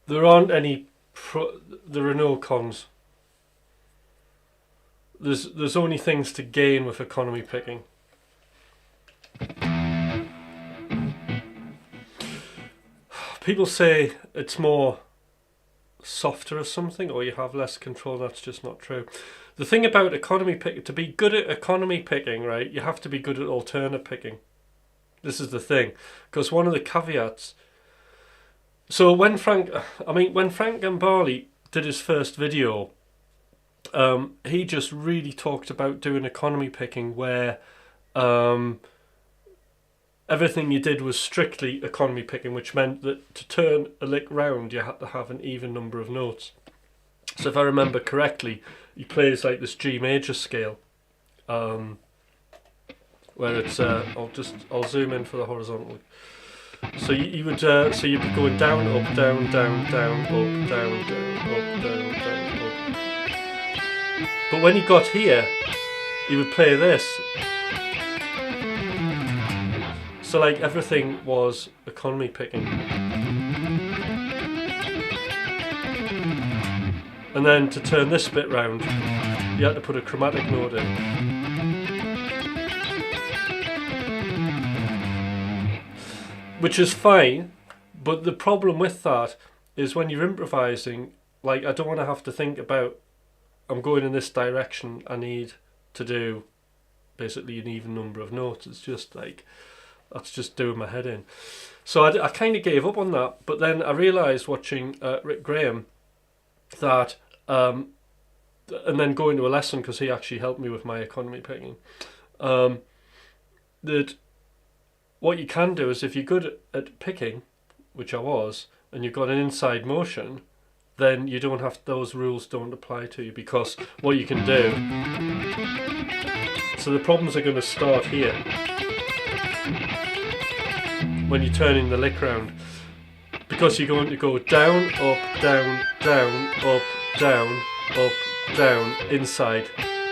There aren't any there are no cons. There's only things to gain with economy picking. People say it's more softer or something, or you have less control. That's just not true. The thing about economy picking, to be good at economy picking, right, you have to be good at alternate picking. This is the thing, because one of the caveats. So when Frank Gambale did his first video, he just really talked about doing economy picking where everything you did was strictly economy picking, which meant that to turn a lick round you had to have an even number of notes. So if I remember correctly, he plays like this G major scale, where it's I'll zoom in for the horizontal. So you'd be going down, up, down, down, down, up, down, down, up, down, down, up. But when he got here, he would play this. So like everything was economy picking. And then to turn this bit round, you had to put a chromatic note in. Which is fine, but the problem with that is when you're improvising, like I don't want to have to think about, I'm going in this direction, I need to do basically an even number of notes. It's just like, that's just doing my head in. So I kind of gave up on that, but then I realised watching Rick Graham that, and then going to a lesson, because he actually helped me with my economy picking, that what you can do is if you're good at picking, which I was, and you've got an inside motion, then you don't have, those rules don't apply to you, because what you can do, so the problems are going to start here when you're turning the lick round, because you're going to go down, up, down, down, up, down, up, down, inside,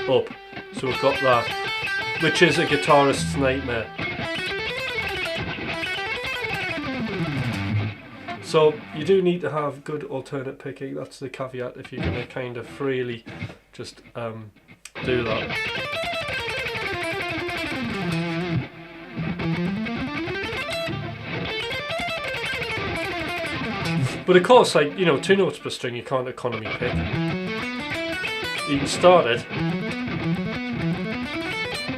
up. So we've got that, which is a guitarist's nightmare. So you do need to have good alternate picking. That's the caveat if you're going to kind of freely just do that. But of course, like, you know, 2 notes per string you can't economy pick. You can start it,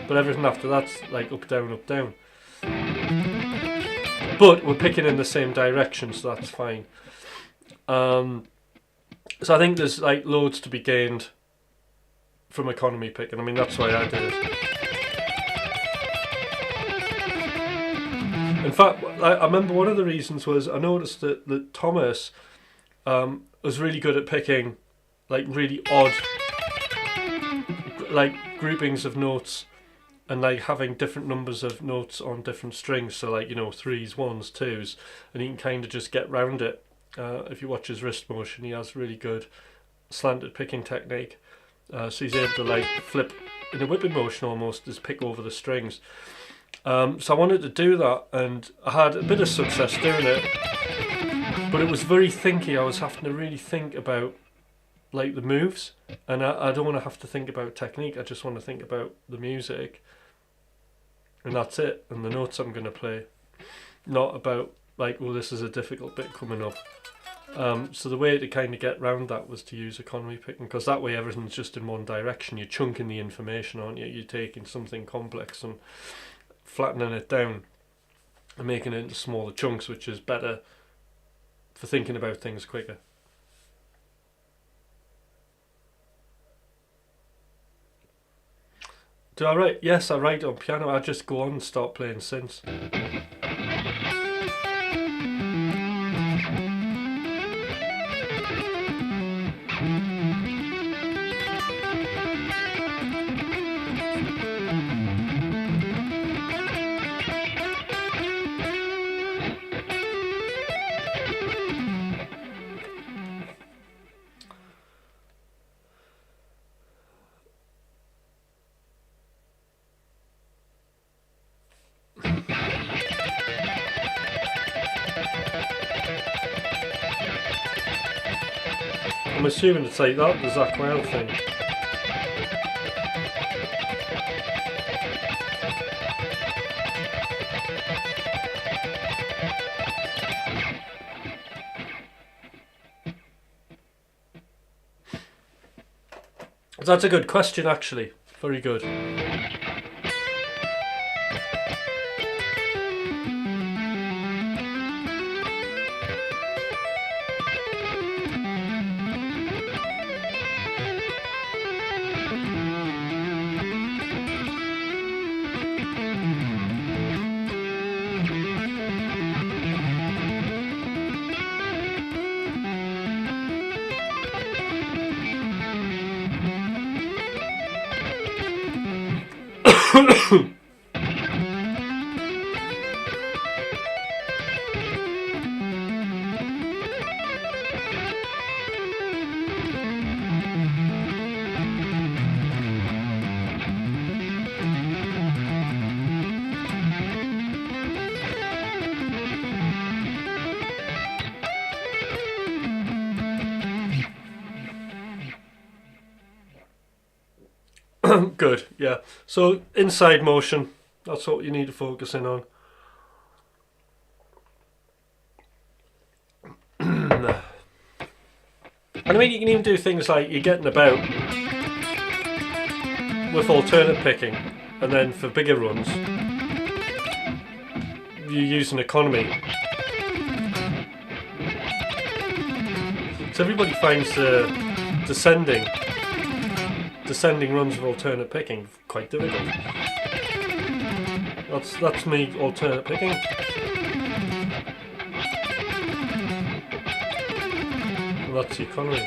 but everything after that's like up, down, up, down. But we're picking in the same direction, so that's fine. So I think there's like loads to be gained from economy picking. I mean, that's why I did it. In fact, I remember one of the reasons was I noticed that Thomas was really good at picking like really odd like groupings of notes and like having different numbers of notes on different strings, so like, you know, 3s, 1s, 2s, and he can kind of just get round it. If you watch his wrist motion, he has really good slanted picking technique, so he's able to like flip in a whipping motion almost, just pick over the strings. So I wanted to do that, and I had a bit of success doing it, but it was very thinky. I was having to really think about like the moves, and I don't want to have to think about technique. I just want to think about the music, and that's it, and the notes I'm going to play, not about like, well, this is a difficult bit coming up. So the way to kind of get round that was to use economy picking, because that way everything's just in one direction. You're chunking the information, aren't you? You're taking something complex and flattening it down and making it into smaller chunks, which is better for thinking about things quicker. Do I write? Yes, I write on piano. I just go on and start playing synths. I'm assuming it's like that, the Zach Wild thing. That's a good question, actually. Very good. Good, yeah. So inside motion, that's what you need to focus in on. And I mean, you can even do things like you're getting about with alternate picking, and then for bigger runs you use an economy. So everybody finds the descending runs of alternate picking quite difficult. That's me alternate picking. And that's the economy.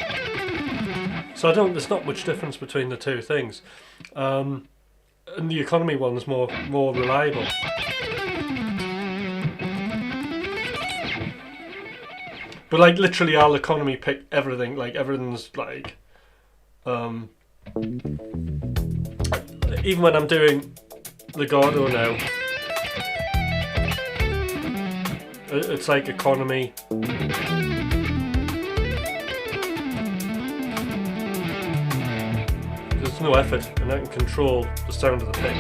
So there's not much difference between the two things. And the economy one's more reliable. But like literally I'll economy pick everything, like everything's like even when I'm doing legato now, it's like economy. There's no effort, and I can control the sound of the pick.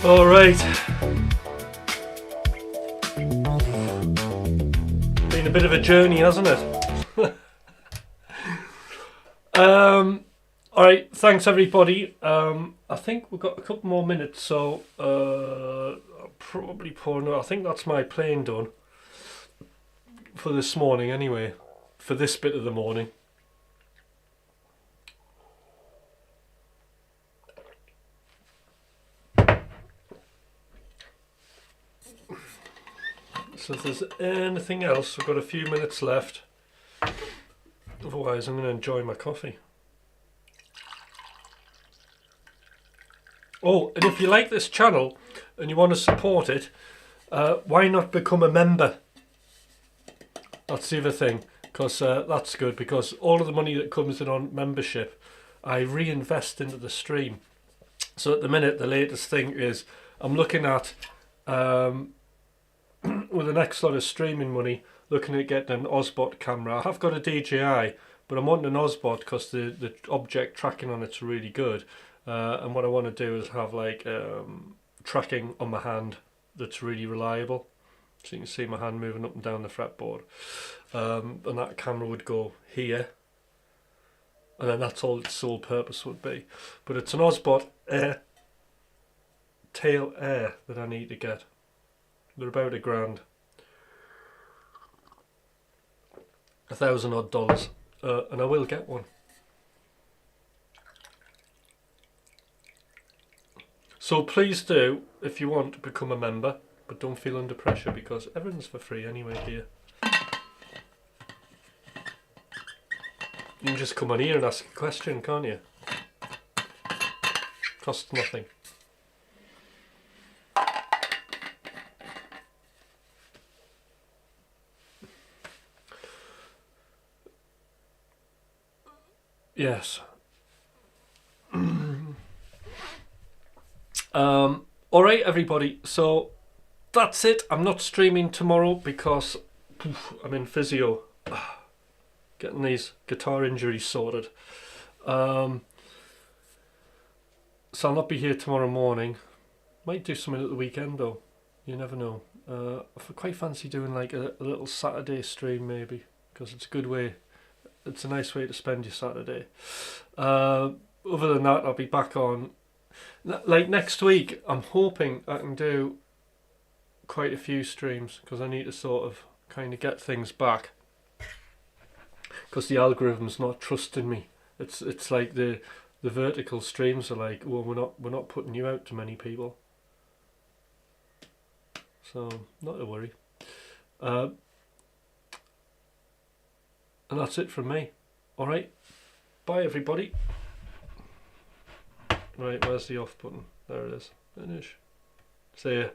All right. Been a bit of a journey, hasn't it? All right. Thanks, everybody. I think we've got a couple more minutes, so I'll probably pour. I think that's my playing done for this morning, anyway. For this bit of the morning. So if there's anything else, we've got a few minutes left. Otherwise, I'm going to enjoy my coffee. Oh, and if you like this channel and you want to support it, why not become a member? That's the other thing, because that's good, because all of the money that comes in on membership, I reinvest into the stream. So at the minute, the latest thing is I'm looking at, with the next lot of streaming money, looking at getting an Osbot camera. I have got a DJI, but I'm wanting an Osbot because the object tracking on it's really good. And what I want to do is have like tracking on my hand that's really reliable. So you can see my hand moving up and down the fretboard. And that camera would go here. And then that's all its sole purpose would be. But it's an Osbot Tail Air that I need to get. They're about $1,000. $1,000 odd. And I will get one. So please do, if you want, become a member, but don't feel under pressure because everything's for free anyway here. You can just come on here and ask a question, can't you? Costs nothing. Yes. Alright everybody, so that's it. I'm not streaming tomorrow because I'm in physio. Getting these guitar injuries sorted. So I'll not be here tomorrow morning. Might do something at the weekend though. You never know. I quite fancy doing like a little Saturday stream maybe, because it's a good way. It's a nice way to spend your Saturday. Other than that, I'll be back on. Like next week, I'm hoping I can do quite a few streams because I need to sort of kind of get things back. Because the algorithm's not trusting me. It's like the vertical streams are like, well, we're not putting you out to many people. So not to worry. And that's it from me. All right. Bye everybody. Right, where's the off button? There it is. Finish. See ya.